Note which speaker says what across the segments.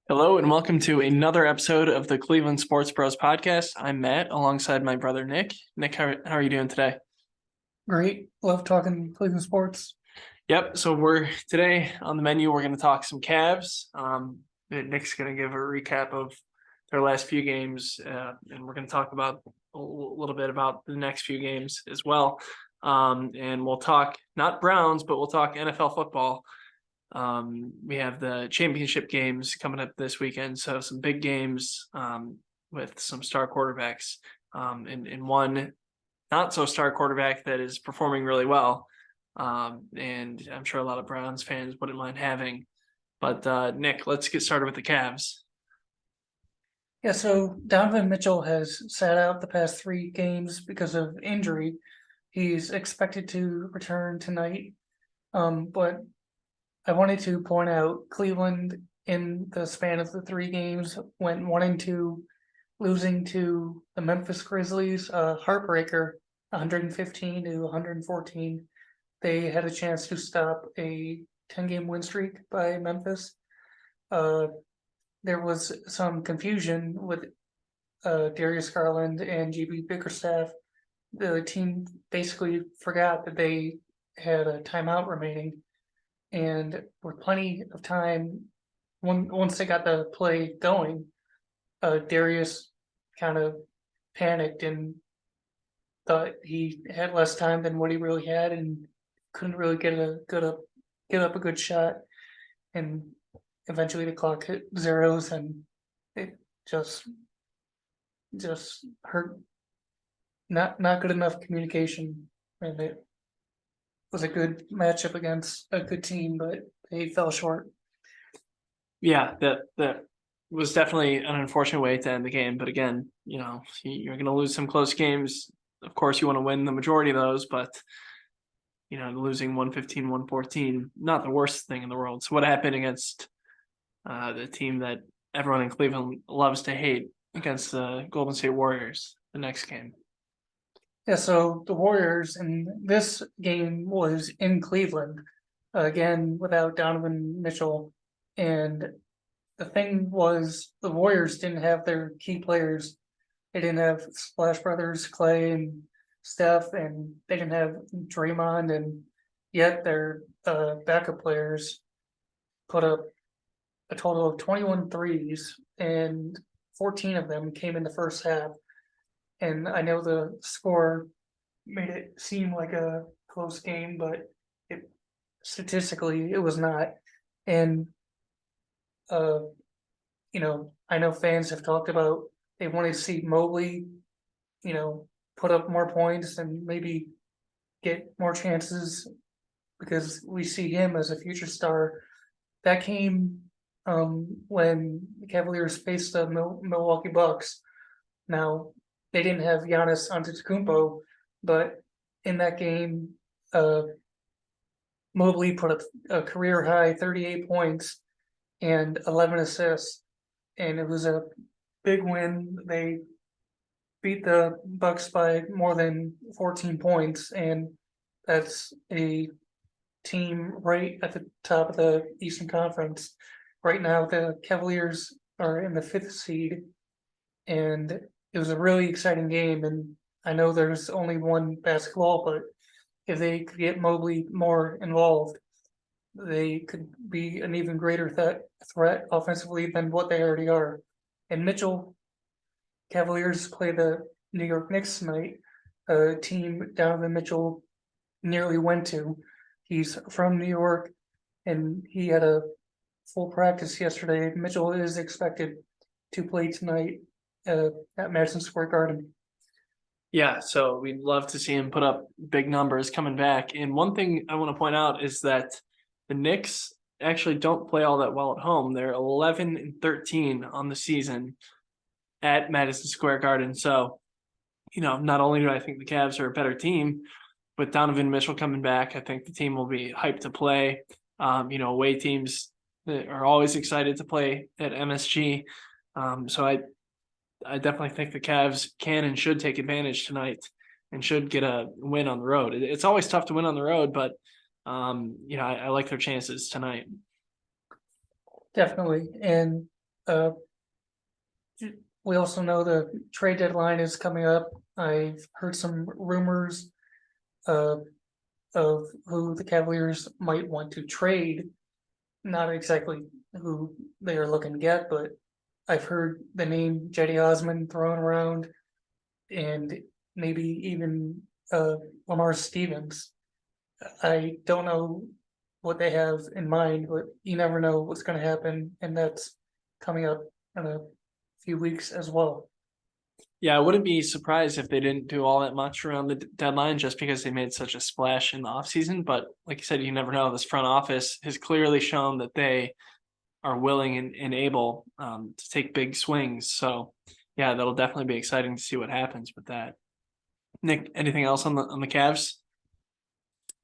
Speaker 1: Hello and welcome to another episode of the Cleveland Sports Bros podcast. I'm Matt alongside my brother Nick. Nick, how are you doing today?
Speaker 2: Great. Love talking Cleveland sports.
Speaker 1: Yep. So we're today on the menu. We're going to talk some Cavs. Nick's going to give a recap of their last few games, and we're going to talk about a little bit about the next few games as well. And we'll talk not Browns, but we'll talk NFL football. We have the championship games coming up this weekend, so some big games with some star quarterbacks, and one not so star quarterback that is performing really well, and I'm sure a lot of Browns fans wouldn't mind having. But Nick, let's get started with the Cavs.
Speaker 2: Yeah, so Donovan Mitchell has sat out the past three games because of injury. He's expected to return tonight. But I wanted to point out Cleveland in the span of the three games went 1-2, losing to the Memphis Grizzlies, heartbreaker, 115 to 114. They had a chance to stop a 10-game win streak by Memphis. There was some confusion with Darius Garland and GB Bickerstaff. The team basically forgot that they had a timeout remaining, and with plenty of time, once they got the play going, Darius kind of panicked and thought he had less time than what he really had, and couldn't really get up a good shot, and eventually the clock hit zeros, and it just hurt. Not good enough communication, and it was a good matchup against a good team, but they fell short.
Speaker 1: Yeah, that was definitely an unfortunate way to end the game. But again, you're going to lose some close games. Of course, you want to win the majority of those, but losing 115, 114, not the worst thing in the world. So what happened against the team that everyone in Cleveland loves to hate, against the Golden State Warriors the next game?
Speaker 2: Yeah, so the Warriors in this game was in Cleveland, again without Donovan Mitchell, and the thing was the Warriors didn't have their key players. They didn't have Splash Brothers, Clay and Steph, and they didn't have Draymond, and yet their backup players put up a total of 21 threes, and 14 of them came in the first half. And I know the score made it seem like a close game, but it statistically it was not. And uh, I know fans have talked about they wanted to see Mobley, put up more points and maybe get more chances because we see him as a future star. That came when the Cavaliers faced the Milwaukee Bucks. Now, they didn't have Giannis Antetokounmpo, but in that game, Mobley put up a career high 38 points and 11 assists, and it was a big win. They beat the Bucks by more than 14 points, and that's a team right at the top of the Eastern Conference. Right now, the Cavaliers are in the fifth seed, and it was a really exciting game. And I know there's only one basketball, but if they could get Mobley more involved, they could be an even greater threat offensively than what they already are. And Mitchell, Cavaliers play the New York Knicks tonight, a team Donovan Mitchell nearly went to. He's from New York, and he had a full practice yesterday. Mitchell is expected to play tonight at Madison Square Garden.
Speaker 1: Yeah, so we'd love to see him put up big numbers coming back. And one thing I want to point out is that the Knicks actually don't play all that well at home. They're 11-13 on the season at Madison Square Garden. So, not only do I think the Cavs are a better team, with Donovan Mitchell coming back, I think the team will be hyped to play. Away teams are always excited to play at MSG. So I definitely think the Cavs can and should take advantage tonight and should get a win on the road. It's always tough to win on the road, but I like their chances tonight.
Speaker 2: Definitely. And Uh, we also know the trade deadline is coming up. I've heard some rumors uh, of who the Cavaliers might want to trade. Not exactly who they are looking to get, but I've heard the name Jetty Osman thrown around, and maybe even Lamar Stevens. I don't know what they have in mind, but you never know what's going to happen, and that's coming up in a few weeks as well.
Speaker 1: Yeah, I wouldn't be surprised if they didn't do all that much around the deadline just because they made such a splash in the offseason. But like you said, you never know. This front office has clearly shown that they are willing and able to take big swings. So yeah, that'll definitely be exciting to see what happens with that. Nick, anything else on the Cavs?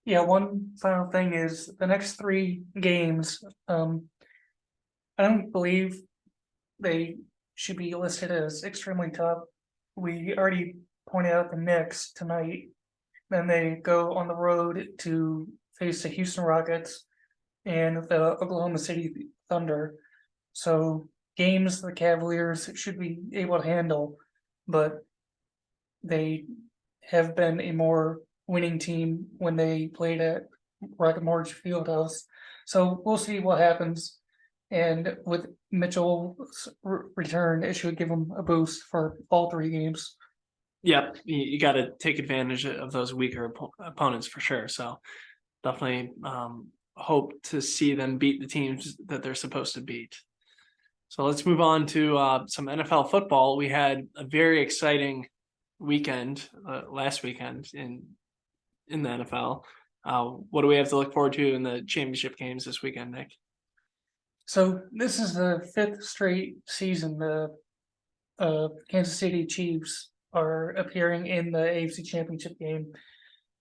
Speaker 2: Yeah, one final thing is the next three games. I don't believe they should be listed as extremely tough. We already pointed out the Knicks tonight. Then they go on the road to face the Houston Rockets and the Oklahoma City Thunder. So games the Cavaliers should be able to handle, but they have been a more winning team when they played at Rocket Mortgage Fieldhouse. So we'll see what happens. And with Mitchell's return, it should give him a boost for all three games.
Speaker 1: Yep, you got to take advantage of those weaker opponents for sure. So definitely hope to see them beat the teams that they're supposed to beat. So let's move on to some NFL football. We had a very exciting weekend last weekend in the NFL. What do we have to look forward to in the championship games this weekend, Nick?
Speaker 2: So this is the fifth straight season the Kansas City Chiefs are appearing in the AFC Championship game.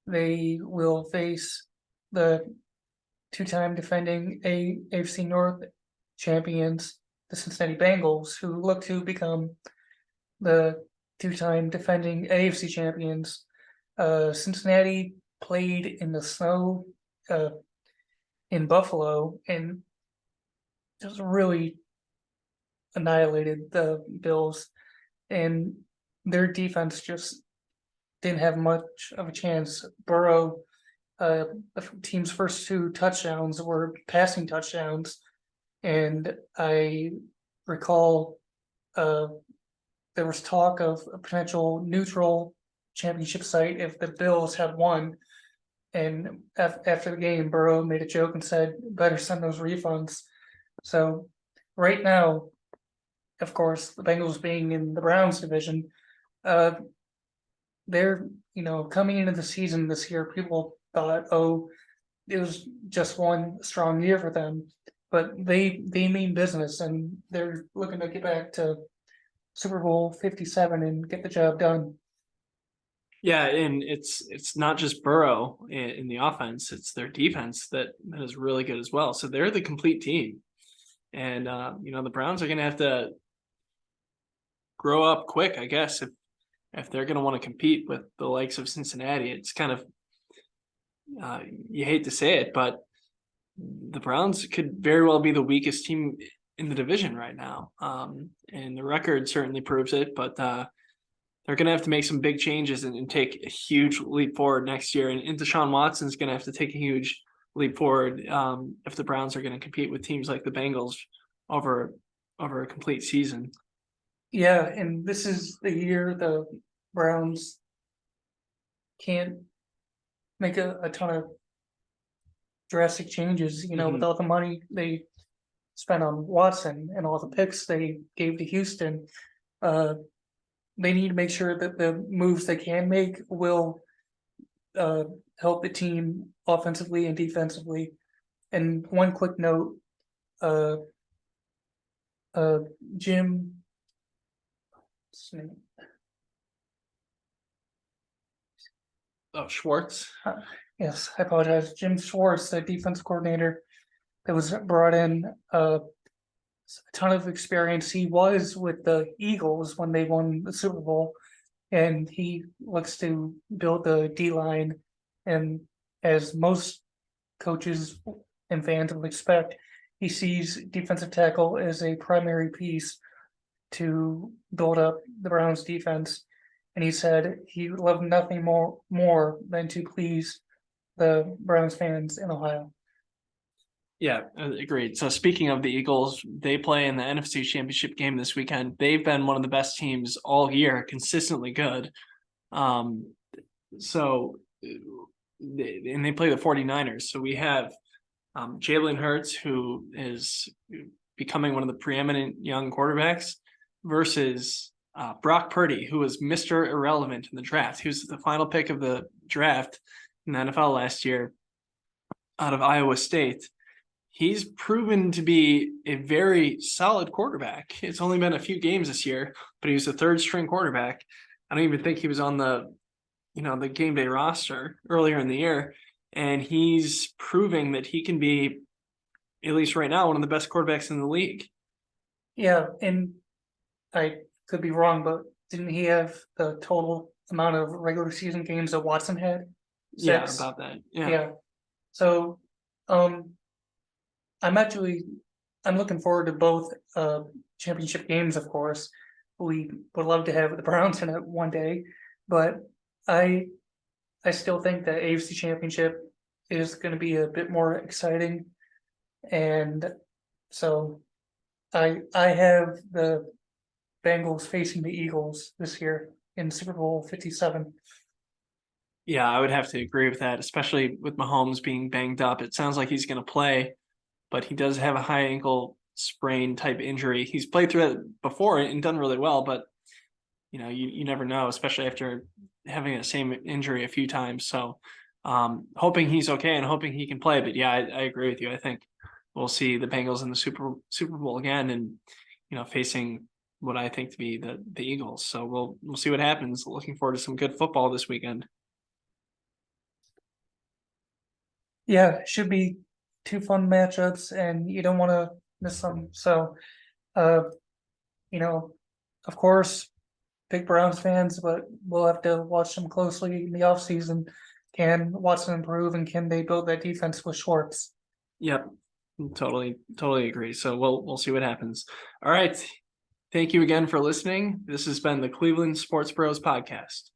Speaker 2: They will face the two-time defending AFC North champions, the Cincinnati Bengals, who look to become the two-time defending AFC champions. Cincinnati played in the snow in Buffalo and just really annihilated the Bills, and their defense just didn't have much of a chance. Burrow, the team's first two touchdowns were passing touchdowns, and I recall there was talk of a potential neutral championship site if the Bills had won. And after the game, Burrow made a joke and said, "Better send those refunds." So right now, of course, the Bengals being in the Browns division, they're coming into the season this year. People thought, oh, it was just one strong year for them, but they mean business and they're looking to get back to Super Bowl 57 and get the job done.
Speaker 1: Yeah, and it's not just Burrow in the offense; it's their defense that is really good as well. So they're the complete team, and the Browns are going to have to grow up quick, I guess, if they're going to want to compete with the likes of Cincinnati. It's kind of you hate to say it, but the Browns could very well be the weakest team in the division right now, and the record certainly proves it. But they're going to have to make some big changes and take a huge leap forward next year. And Deshaun Watson's going to have to take a huge leap forward if the Browns are going to compete with teams like the Bengals over a complete season.
Speaker 2: Yeah, and this is the year the Browns can't make a ton of drastic changes, with all the money they spent on Watson and all the picks they gave to Houston. They need to make sure that the moves they can make will help the team offensively and defensively. And one quick note, Jim
Speaker 1: Schwartz.
Speaker 2: Yes, I apologize. Jim Schwartz, the defense coordinator that was brought in, a ton of experience. He was with the Eagles when they won the Super Bowl, and he looks to build the D line. And as most coaches and fans would expect, he sees defensive tackle as a primary piece to build up the Browns defense. And he said he would love nothing more than to please the Browns fans in Ohio.
Speaker 1: Yeah, agreed. So speaking of the Eagles, they play in the NFC Championship game this weekend. They've been one of the best teams all year, consistently good. So they play the 49ers. So we have Jalen Hurts, who is becoming one of the preeminent young quarterbacks, versus Brock Purdy, who was Mr. Irrelevant in the draft. He was the final pick of the draft in the NFL last year out of Iowa State. He's proven to be a very solid quarterback. It's only been a few games this year, but he was a third string quarterback. I don't even think he was on the game day roster earlier in the year. And he's proving that he can be, at least right now, one of the best quarterbacks in the league.
Speaker 2: Yeah, and I could be wrong, but didn't he have the total amount of regular season games that Watson had?
Speaker 1: Yeah,
Speaker 2: 6?
Speaker 1: about that.
Speaker 2: Yeah. So, I'm looking forward to both championship games, of course. We would love to have the Browns in it one day, but I still think that AFC Championship is going to be a bit more exciting, and so I have the Bengals facing the Eagles this year in Super Bowl 57.
Speaker 1: Yeah, I would have to agree with that, especially with Mahomes being banged up. It sounds like he's going to play, but he does have a high ankle sprain type injury. He's played through it before and done really well, but you never know, especially after having the same injury a few times. So hoping he's okay and hoping he can play. But yeah, I agree with you. I think we'll see the Bengals in the Super Bowl again, and facing what I think to be the Eagles. So we'll see what happens. Looking forward to some good football this weekend.
Speaker 2: Yeah, should be 2 fun matchups, and you don't want to miss them. So, of course, big Browns fans, but we'll have to watch them closely in the offseason. Can Watson improve, and can they build that defense with Schwartz?
Speaker 1: Yep, totally agree. So we'll see what happens. All right. Thank you again for listening. This has been the Cleveland Sports Bros podcast.